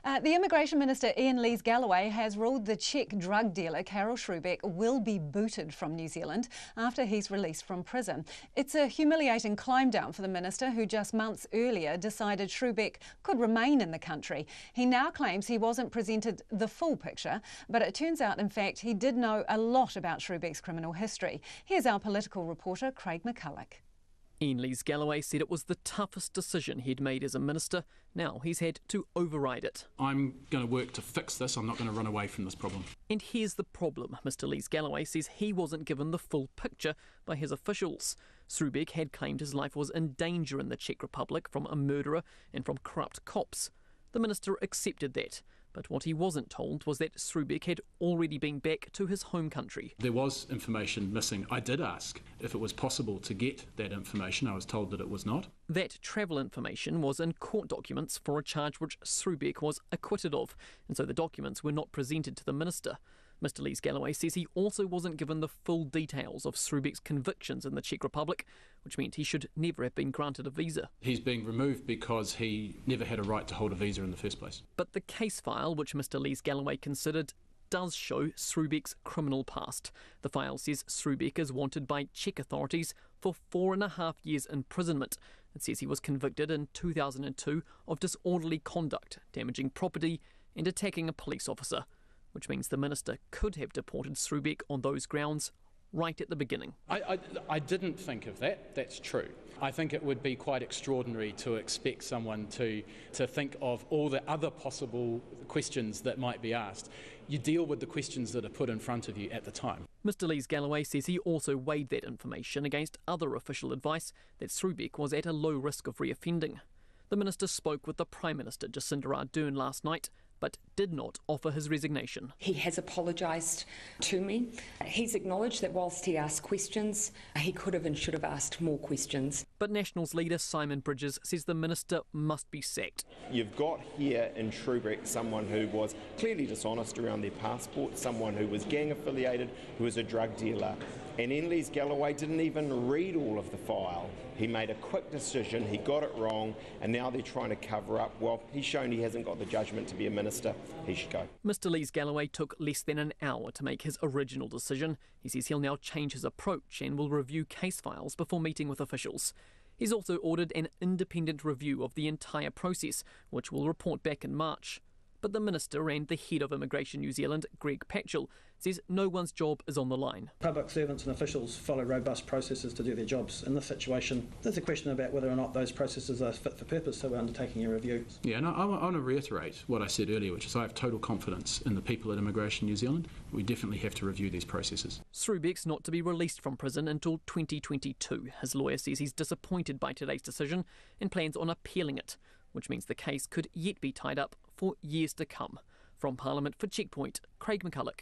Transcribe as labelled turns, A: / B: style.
A: The Immigration Minister Iain Lees-Galloway has ruled the Czech drug dealer Karel Sroubek will be booted from New Zealand after he's released from prison. It's a humiliating climb down for the minister, who just months earlier decided Sroubek could remain in the country. He now claims he wasn't presented the full picture, but it turns out, in fact, he did know a lot about Sroubek's criminal history. Here's our political reporter, Craig McCulloch.
B: Iain Lees-Galloway said it was the toughest decision he'd made as a minister. Now he's had to override it.
C: I'm going to work to fix this. I'm not going to run away from this problem.
B: And here's the problem. Mr Lees-Galloway says he wasn't given the full picture by his officials. Sroubek had claimed his life was in danger in the Czech Republic from a murderer and from corrupt cops. The minister accepted that. But what he wasn't told was that Sroubek had already been back to his home country.
C: There was information missing. I did ask if it was possible to get that information. I was told that it was not.
B: That travel information was in court documents for a charge which Sroubek was acquitted of, and so the documents were not presented to the minister. Mr Lees-Galloway says he also wasn't given the full details of Sroubek's convictions in the Czech Republic, which meant he should never have been granted a visa.
C: He's being removed because he never had a right to hold a visa in the first place.
B: But the case file, which Mr Lees-Galloway considered, does show Sroubek's criminal past. The file says Sroubek is wanted by Czech authorities for 4.5 years imprisonment. It says he was convicted in 2002 of disorderly conduct, damaging property and attacking a police officer, which means the minister could have deported Sroubek on those grounds right at the beginning.
C: I didn't think of that. That's true. I think it would be quite extraordinary to expect someone to think of all the other possible questions that might be asked. You deal with the questions that are put in front of you at the time.
B: Mr Lees-Galloway says he also weighed that information against other official advice that Sroubek was at a low risk of reoffending. The minister spoke with the Prime Minister Jacinda Ardern last night, but did not offer his resignation.
D: He has apologised to me. He's acknowledged that whilst he asked questions, he could have and should have asked more questions.
B: But Nationals leader Simon Bridges says the minister must be sacked.
E: You've got here in Sroubek someone who was clearly dishonest around their passport, someone who was gang affiliated, who was a drug dealer. And Iain Lees-Galloway didn't even read all of the file. He made a quick decision, he got it wrong, and now they're trying to cover up. Well, he's shown he hasn't got the judgment to be a minister. He should go.
B: Mr Lees-Galloway took less than an hour to make his original decision. He says he'll now change his approach and will review case files before meeting with officials. He's also ordered an independent review of the entire process, which will report back in March. But the minister and the head of Immigration New Zealand, Greg Patchell, says no one's job is on the line.
F: Public servants and officials follow robust processes to do their jobs. In this situation, there's a question about whether or not those processes are fit for purpose, so we're undertaking a review.
C: Yeah, and I want to reiterate what I said earlier, which is I have total confidence in the people at Immigration New Zealand. We definitely have to review these processes.
B: Sroubek's not to be released from prison until 2022. His lawyer says he's disappointed by today's decision and plans on appealing it, which means the case could yet be tied up for years to come. From Parliament for Checkpoint, Craig McCulloch.